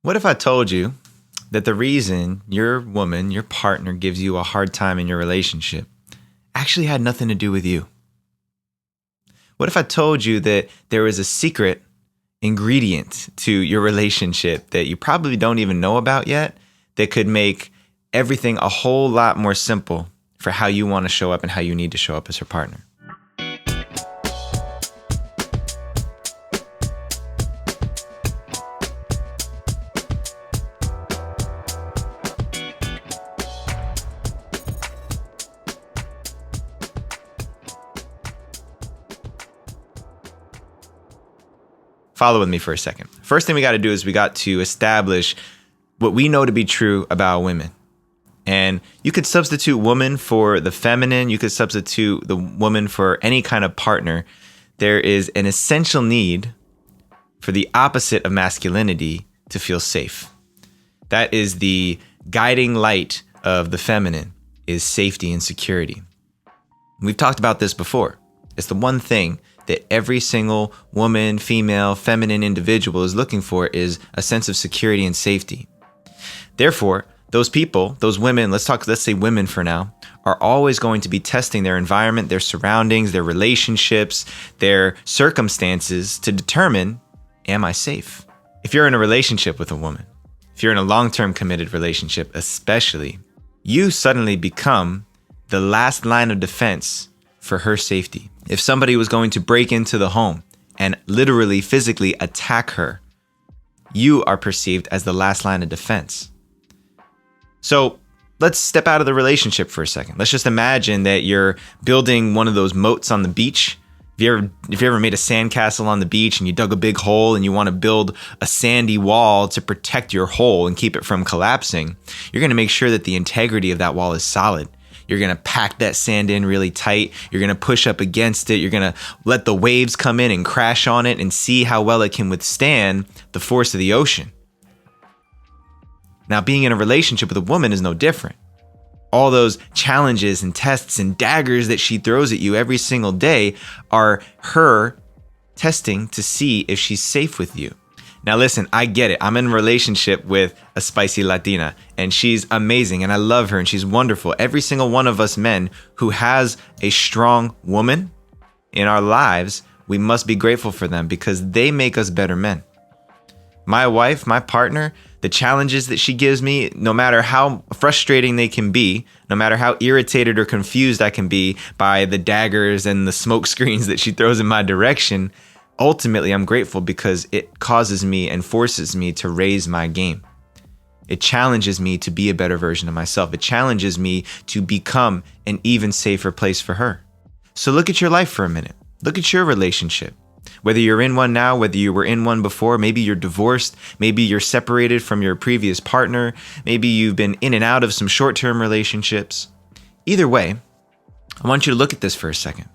What if I told you that the reason your woman, your partner, gives you a hard time in your relationship actually had nothing to do with you? What if I told you that there is a secret ingredient to your relationship that you probably don't even know about yet that could make everything a whole lot more simple for how you want to show up and how you need to show up as her partner? Follow with me for a second. First thing we got to do is we got to establish what we know to be true about women. And you could substitute woman for the feminine. You could substitute the woman for any kind of partner. There is an essential need for the opposite of masculinity to feel safe. That is the guiding light of the feminine, is safety and security. We've talked about this before. It's the one thing that every single woman, female, feminine individual is looking for, is a sense of security and safety. Therefore, those people, those women, let's say women for now, are always going to be testing their environment, their surroundings, their relationships, their circumstances to determine, am I safe? If you're in a relationship with a woman, if you're in a long-term committed relationship especially, you suddenly become the last line of defense for her safety. If somebody was going to break into the home and literally physically attack her, you are perceived as the last line of defense. So let's step out of the relationship for a second. Let's just imagine that you're building one of those moats on the beach. If you ever made a sandcastle on the beach and you dug a big hole and you want to build a sandy wall to protect your hole and keep it from collapsing, you're going to make sure that the integrity of that wall is solid. You're going to pack that sand in really tight. You're going to push up against it. You're going to let the waves come in and crash on it and see how well it can withstand the force of the ocean. Now, being in a relationship with a woman is no different. All those challenges and tests and daggers that she throws at you every single day are her testing to see if she's safe with you. Now listen, I get it. I'm in a relationship with a spicy Latina and she's amazing and I love her and she's wonderful. Every single one of us men who has a strong woman in our lives, we must be grateful for them because they make us better men. My wife, my partner, the challenges that she gives me, no matter how frustrating they can be, no matter how irritated or confused I can be by the daggers and the smoke screens that she throws in my direction, ultimately, I'm grateful because it causes me and forces me to raise my game. It challenges me to be a better version of myself. It challenges me to become an even safer place for her. So look at your life for a minute. Look at your relationship. Whether you're in one now, whether you were in one before, maybe you're divorced, maybe you're separated from your previous partner, maybe you've been in and out of some short-term relationships. Either way, I want you to look at this for a second.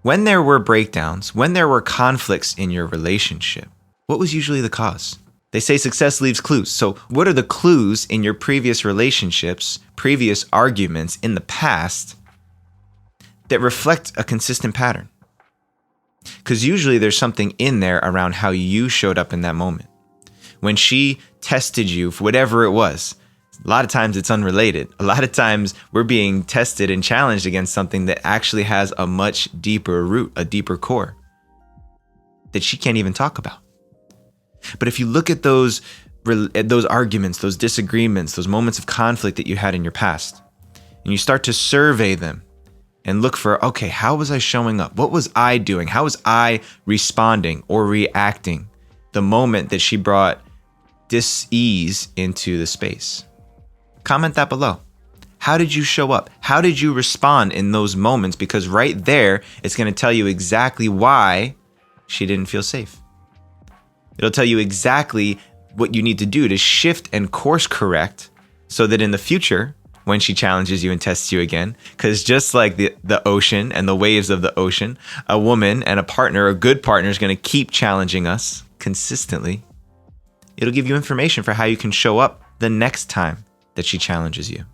When there were breakdowns, when there were conflicts in your relationship, what was usually the cause? They say success leaves clues. So what are the clues in your previous relationships, previous arguments in the past that reflect a consistent pattern? Because usually there's something in there around how you showed up in that moment. When she tested you for whatever it was, a lot of times it's unrelated. A lot of times we're being tested and challenged against something that actually has a much deeper root, a deeper core that she can't even talk about. But if you look at those arguments, those disagreements, those moments of conflict that you had in your past, and you start to survey them and look for, okay, how was I showing up? What was I doing? How was I responding or reacting the moment that she brought dis-ease into the space? Comment that below. How did you show up? How did you respond in those moments? Because right there, it's going to tell you exactly why she didn't feel safe. It'll tell you exactly what you need to do to shift and course correct so that in the future, when she challenges you and tests you again, because just like the ocean and the waves of the ocean, a woman and a partner, a good partner, is going to keep challenging us consistently. It'll give you information for how you can show up the next time that she challenges you.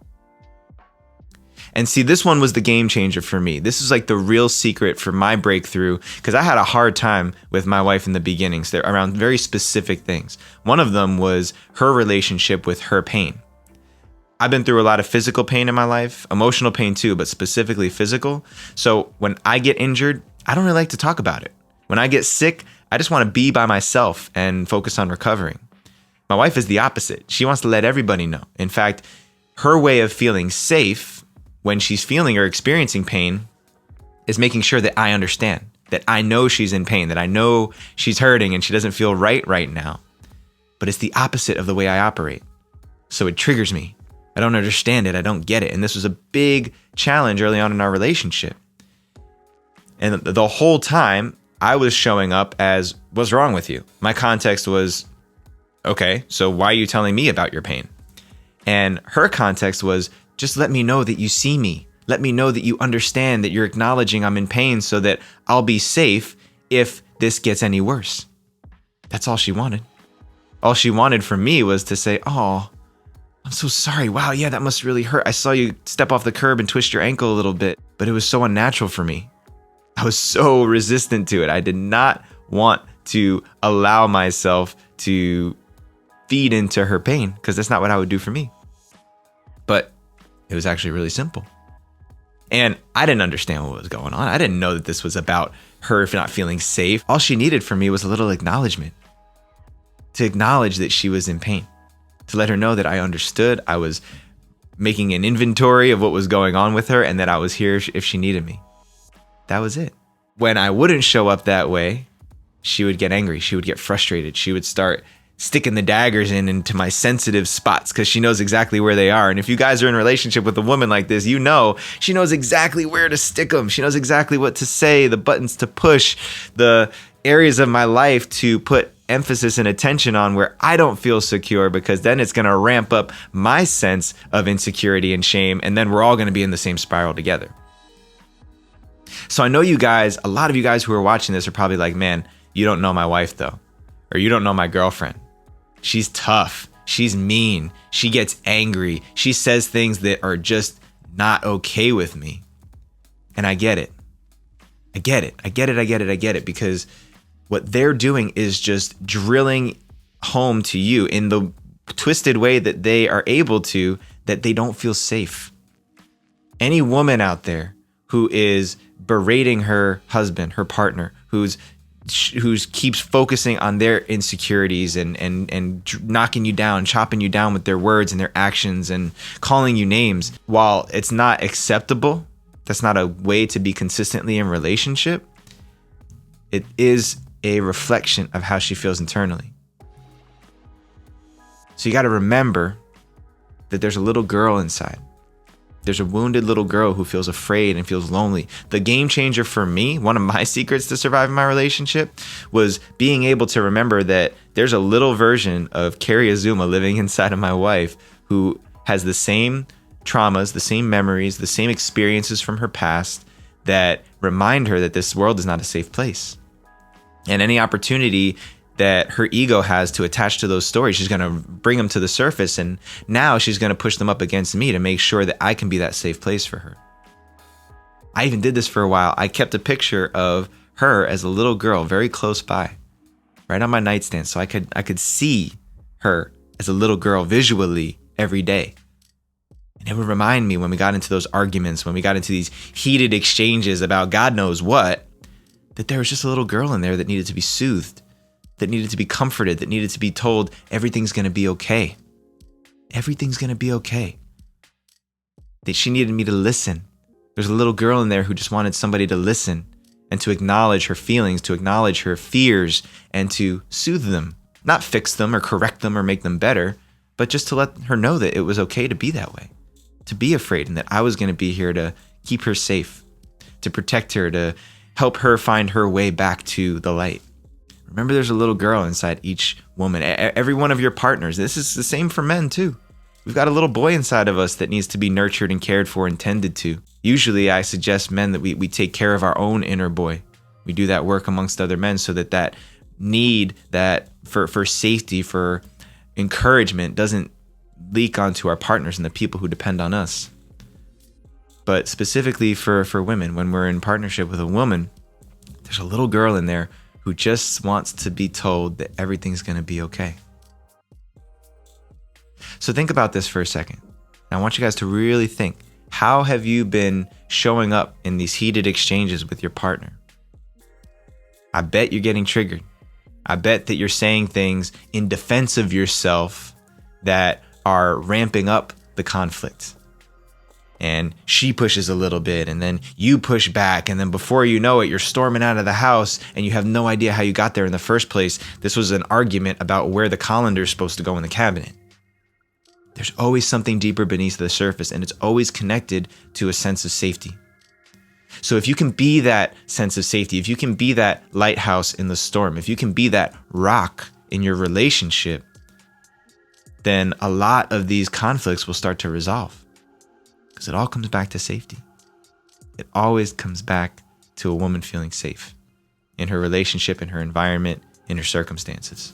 And see, this one was the game changer for me. This is like the real secret for my breakthrough, because I had a hard time with my wife in the beginnings there around very specific things. One of them was her relationship with her pain. I've been through a lot of physical pain in my life, emotional pain too, but specifically physical. So when I get injured, I don't really like to talk about it. When I get sick, I just want to be by myself and focus on recovering. My wife is the opposite. She wants to let everybody know. In fact, her way of feeling safe when she's feeling or experiencing pain is making sure that I understand, that I know she's in pain, that I know she's hurting and she doesn't feel right now. But it's the opposite of the way I operate. So it triggers me. I don't understand it. I don't get it. And this was a big challenge early on in our relationship. And the whole time I was showing up as, what's wrong with you? My context was, okay, so why are you telling me about your pain? And her context was, just let me know that you see me. Let me know that you understand, that you're acknowledging I'm in pain so that I'll be safe if this gets any worse. That's all she wanted. All she wanted from me was to say, oh, I'm so sorry. Wow, yeah, that must really hurt. I saw you step off the curb and twist your ankle a little bit, but it was so unnatural for me. I was so resistant to it. I did not want to allow myself to feed into her pain because that's not what I would do for me. But it was actually really simple. And I didn't understand what was going on. I didn't know that this was about her not feeling safe. All she needed from me was a little acknowledgement, to acknowledge that she was in pain, to let her know that I understood. I was making an inventory of what was going on with her and that I was here if she needed me. That was it. When I wouldn't show up that way, she would get angry. She would get frustrated. She would start sticking the daggers into my sensitive spots because she knows exactly where they are. And if you guys are in a relationship with a woman like this, you know she knows exactly where to stick them. She knows exactly what to say, the buttons to push, the areas of my life to put emphasis and attention on where I don't feel secure, because then it's going to ramp up my sense of insecurity and shame. And then we're all going to be in the same spiral together. So I know you guys, a lot of you guys who are watching this are probably like, man, you don't know my wife though, or you don't know my girlfriend. She's tough. She's mean. She gets angry. She says things that are just not okay with me. And I get it. I get it. Because what they're doing is just drilling home to you in the twisted way that they are able to, that they don't feel safe. Any woman out there who is berating her husband, her partner, who keeps focusing on their insecurities and knocking you down, chopping you down with their words and their actions and calling you names, while it's not acceptable, that's not a way to be consistently in relationship, it is a reflection of how she feels internally. So you got to remember that there's a little girl inside. There's a wounded little girl who feels afraid and feels lonely. The game changer for me, one of my secrets to surviving my relationship, was being able to remember that there's a little version of Carrie Azuma living inside of my wife who has the same traumas, the same memories, the same experiences from her past that remind her that this world is not a safe place. And any opportunity that her ego has to attach to those stories, she's going to bring them to the surface. And now she's going to push them up against me to make sure that I can be that safe place for her. I even did this for a while. I kept a picture of her as a little girl very close by, right on my nightstand. So I could see her as a little girl visually every day. And it would remind me when we got into those arguments, when we got into these heated exchanges about God knows what, that there was just a little girl in there that needed to be soothed, that needed to be comforted, that needed to be told everything's going to be okay. Everything's going to be okay. That she needed me to listen. There's a little girl in there who just wanted somebody to listen and to acknowledge her feelings, to acknowledge her fears, and to soothe them. Not fix them or correct them or make them better, but just to let her know that it was okay to be that way, to be afraid, and that I was going to be here to keep her safe, to protect her, to help her find her way back to the light. Remember, there's a little girl inside each woman, every one of your partners. This is the same for men too. We've got a little boy inside of us that needs to be nurtured and cared for and tended to. Usually I suggest men that we take care of our own inner boy. We do that work amongst other men so that need that for safety, for encouragement doesn't leak onto our partners and the people who depend on us. But specifically for women, when we're in partnership with a woman, there's a little girl in there who just wants to be told that everything's going to be okay. So think about this for a second. I want you guys to really think, how have you been showing up in these heated exchanges with your partner? I bet you're getting triggered. I bet that you're saying things in defense of yourself that are ramping up the conflict. And she pushes a little bit, and then you push back, and then before you know it, you're storming out of the house, and you have no idea how you got there in the first place. This was an argument about where the colander is supposed to go in the cabinet. There's always something deeper beneath the surface, and it's always connected to a sense of safety. So if you can be that sense of safety, if you can be that lighthouse in the storm, if you can be that rock in your relationship, then a lot of these conflicts will start to resolve. Because it all comes back to safety. It always comes back to a woman feeling safe in her relationship, in her environment, in her circumstances.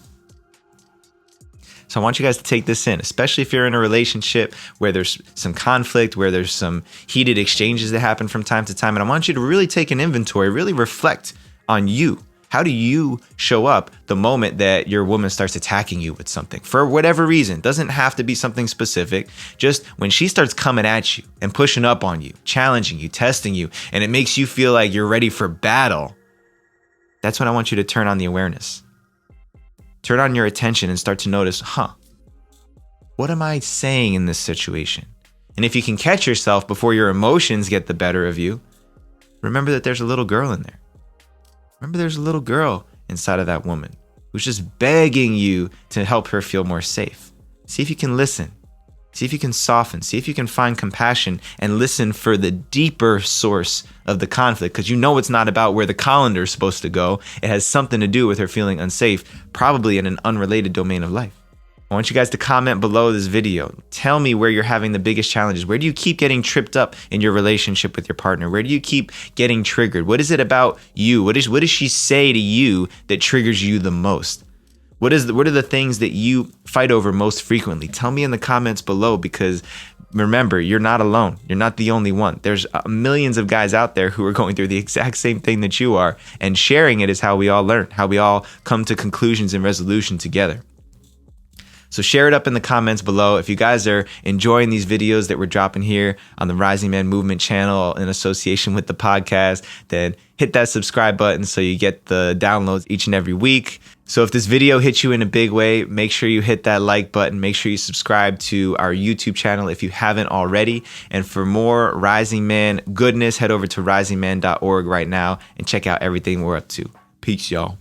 So I want you guys to take this in, especially if you're in a relationship where there's some conflict, where there's some heated exchanges that happen from time to time. And I want you to really take an inventory, really reflect on you. How do you show up the moment that your woman starts attacking you with something for whatever reason? It doesn't have to be something specific. Just when she starts coming at you and pushing up on you, challenging you, testing you, and it makes you feel like you're ready for battle, that's when I want you to turn on the awareness. Turn on your attention and start to notice, what am I saying in this situation? And if you can catch yourself before your emotions get the better of you, remember that there's a little girl in there. Remember, there's a little girl inside of that woman who's just begging you to help her feel more safe. See if you can listen. See if you can soften. See if you can find compassion and listen for the deeper source of the conflict, because you know it's not about where the colander is supposed to go. It has something to do with her feeling unsafe, probably in an unrelated domain of life. I want you guys to comment below this video. Tell me where you're having the biggest challenges. Where do you keep getting tripped up in your relationship with your partner? Where do you keep getting triggered? What is it about you? What does she say to you that triggers you the most? What are the things that you fight over most frequently? Tell me in the comments below, because remember, you're not alone. You're not the only one. There's millions of guys out there who are going through the exact same thing that you are, and sharing it is how we all learn, how we all come to conclusions and resolution together. So share it up in the comments below. If you guys are enjoying these videos that we're dropping here on the Rising Man Movement channel in association with the podcast, then hit that subscribe button so you get the downloads each and every week. So if this video hits you in a big way, make sure you hit that like button. Make sure you subscribe to our YouTube channel if you haven't already. And for more Rising Man goodness, head over to risingman.org right now and check out everything we're up to. Peace, y'all.